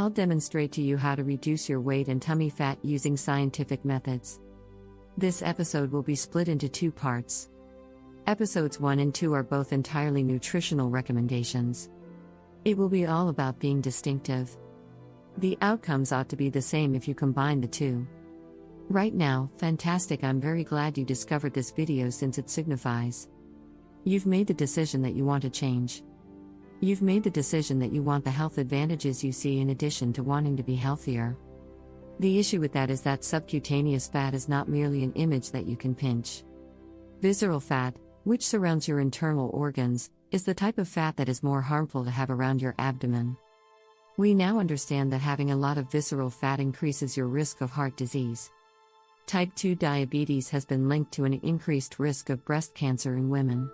I'll demonstrate to you how to reduce your weight and tummy fat using scientific methods. This episode will be split into 2 parts. Episodes 1 and 2 are both entirely nutritional recommendations. It will be all about being distinctive. The outcomes ought to be the same if you combine the 2. Right now, fantastic, I'm very glad you discovered this video since it signifies you've made the decision that you want to change. You've made the decision that you want the health advantages you see in addition to wanting to be healthier. The issue with that is that subcutaneous fat is not merely an image that you can pinch. Visceral fat, which surrounds your internal organs, is the type of fat that is more harmful to have around your abdomen. We now understand that having a lot of visceral fat increases your risk of heart disease. Type 2 diabetes has been linked to an increased risk of breast cancer in women.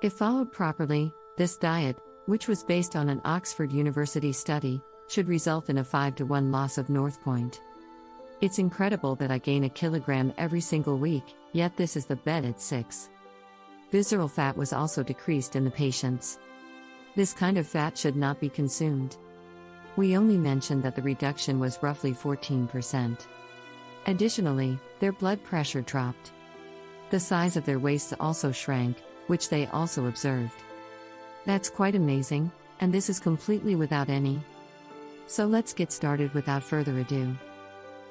If followed properly, this diet, which was based on an Oxford University study, should result in a 5-to-1 loss of North Point. It's incredible that I gain a kilogram every single week, yet this is the bet at 6. Visceral fat was also decreased in the patients. This kind of fat should not be consumed. We only mentioned that the reduction was roughly 14%. Additionally, their blood pressure dropped. The size of their waists also shrank, which they also observed. That's quite amazing, and this is completely without any. So let's get started without further ado.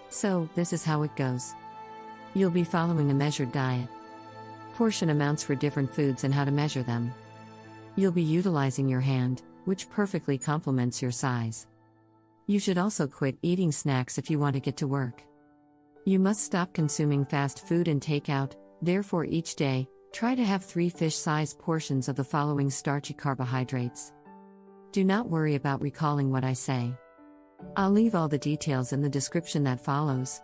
So, this is how it goes. You'll be following a measured diet. Portion amounts for different foods and how to measure them. You'll be utilizing your hand, which perfectly complements your size. You should also quit eating snacks if you want to get to work. You must stop consuming fast food and takeout, therefore each day, try to have 3 fish-sized portions of the following starchy carbohydrates. Do not worry about recalling what I say. I'll leave all the details in the description that follows.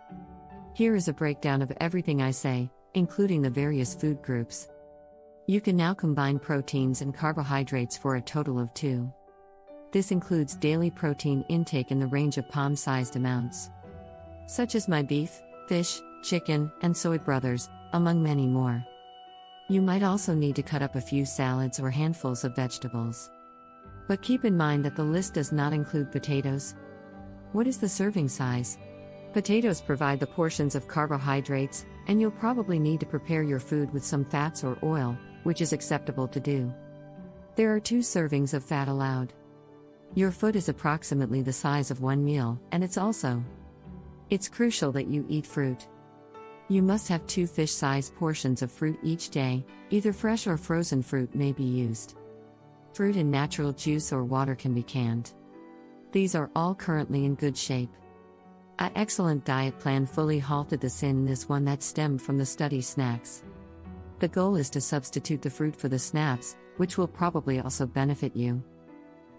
Here is a breakdown of everything I say, including the various food groups. You can now combine proteins and carbohydrates for a total of 2. This includes daily protein intake in the range of palm-sized amounts, such as my beef, fish, chicken, and soy brothers, among many more. You might also need to cut up a few salads or handfuls of vegetables. But keep in mind that the list does not include potatoes. What is the serving size? Potatoes provide the portions of carbohydrates, and you'll probably need to prepare your food with some fats or oil, which is acceptable to do. There are 2 servings of fat allowed. Your foot is approximately the size of 1 meal, and it's crucial that you eat fruit. You must have 2 fish-sized portions of fruit each day, either fresh or frozen fruit may be used. Fruit in natural juice or water can be canned. These are all currently in good shape. An excellent diet plan fully halted the sin in this one that stemmed from the study snacks. The goal is to substitute the fruit for the snaps, which will probably also benefit you.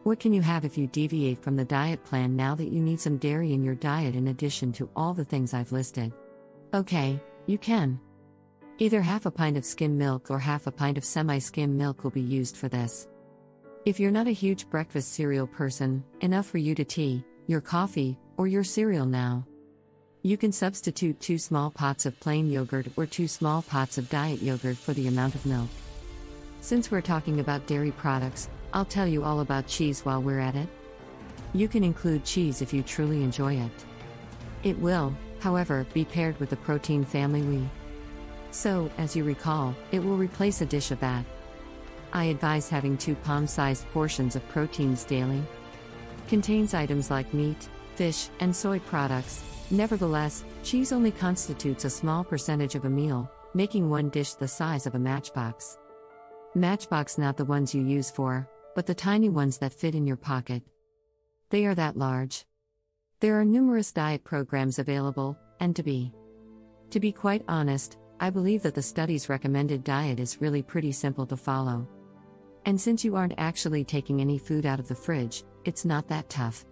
What can you have if you deviate from the diet plan now that you need some dairy in your diet in addition to all the things I've listed? Okay, you can. Either half a pint of skim milk or half a pint of semi-skim milk will be used for this. If you're not a huge breakfast cereal person, enough for you to tea, your coffee, or your cereal now. You can substitute 2 small pots of plain yogurt or 2 small pots of diet yogurt for the amount of milk. Since we're talking about dairy products, I'll tell you all about cheese while we're at it. You can include cheese if you truly enjoy it. It will, however, be paired with the protein family whey. So, as you recall, it will replace a dish of that. I advise having 2 palm-sized portions of proteins daily. Contains items like meat, fish, and soy products. Nevertheless, cheese only constitutes a small percentage of a meal, making one dish the size of a matchbox. Matchbox, not the ones you use for, but the tiny ones that fit in your pocket. They are that large. There are numerous diet programs available, and to be quite honest, I believe that the study's recommended diet is really pretty simple to follow. And since you aren't actually taking any food out of the fridge, it's not that tough.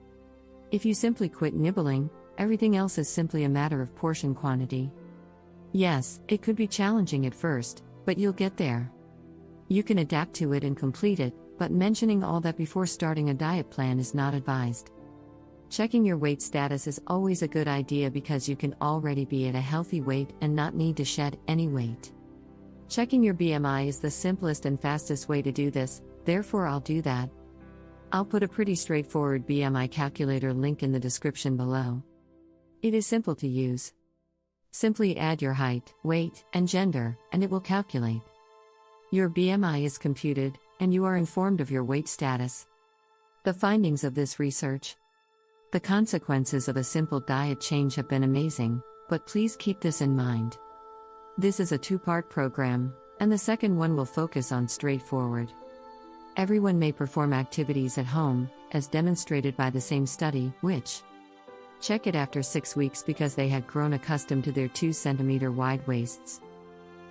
If you simply quit nibbling, everything else is simply a matter of portion quantity. Yes, it could be challenging at first, but you'll get there. You can adapt to it and complete it, but mentioning all that before starting a diet plan is not advised. Checking your weight status is always a good idea because you can already be at a healthy weight and not need to shed any weight. Checking your BMI is the simplest and fastest way to do this, therefore I'll do that. I'll put a pretty straightforward BMI calculator link in the description below. It is simple to use. Simply add your height, weight, and gender, and it will calculate. Your BMI is computed, and you are informed of your weight status. The findings of this research. The consequences of a simple diet change have been amazing, but please keep this in mind. This is a two-part program, and the second one will focus on straightforward. Everyone may perform activities at home, as demonstrated by the same study, which check it after 6 weeks because they had grown accustomed to their 2 cm wide waists.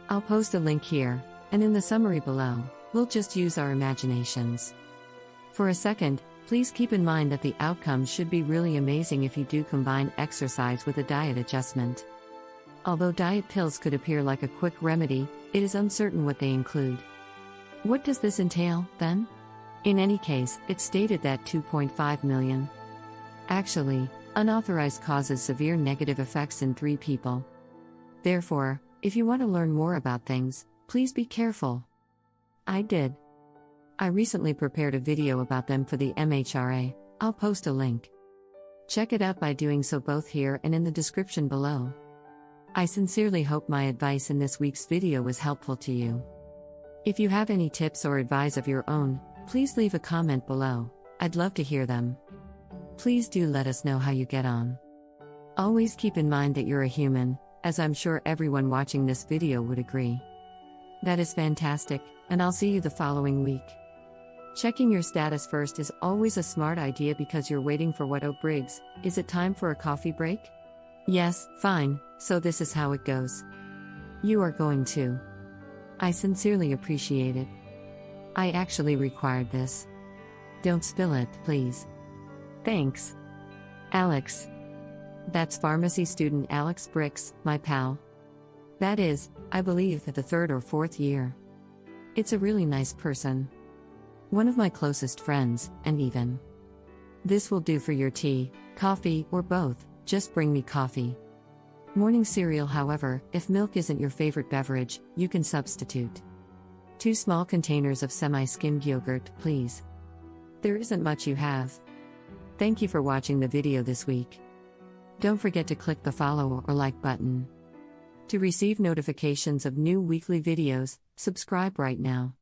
I'll post a link here, and in the summary below, we'll just use our imaginations. For a second, please keep in mind that the outcomes should be really amazing if you do combine exercise with a diet adjustment. Although diet pills could appear like a quick remedy, it is uncertain what they include. What does this entail, then? In any case, it's stated that 2.5 million. Actually, unauthorized causes severe negative effects in 3 people. Therefore, if you want to learn more about things, please be careful. I did. I recently prepared a video about them for the MHRA. I'll post a link. Check it out by doing so both here and in the description below. I sincerely hope my advice in this week's video was helpful to you. If you have any tips or advice of your own, please leave a comment below. I'd love to hear them. Please do let us know how you get on. Always keep in mind that you're a human, as I'm sure everyone watching this video would agree. That is fantastic, and I'll see you the following week. Checking your status first is always a smart idea because you're waiting for what? Oh Briggs, is it time for a coffee break? Yes, fine, so this is how it goes. You are going to. I sincerely appreciate it. I actually required this. Don't spill it, please. Thanks. Alex. That's pharmacy student Alex Bricks, my pal. That is, I believe, the 3rd or 4th year. It's a really nice person. One of my closest friends, and even. This will do for your tea, coffee, or both, just bring me coffee. Morning cereal, however, if milk isn't your favorite beverage, you can substitute. 2 small containers of semi-skimmed yogurt, please. There isn't much you have. Thank you for watching the video this week. Don't forget to click the follow or like button. To receive notifications of new weekly videos, subscribe right now.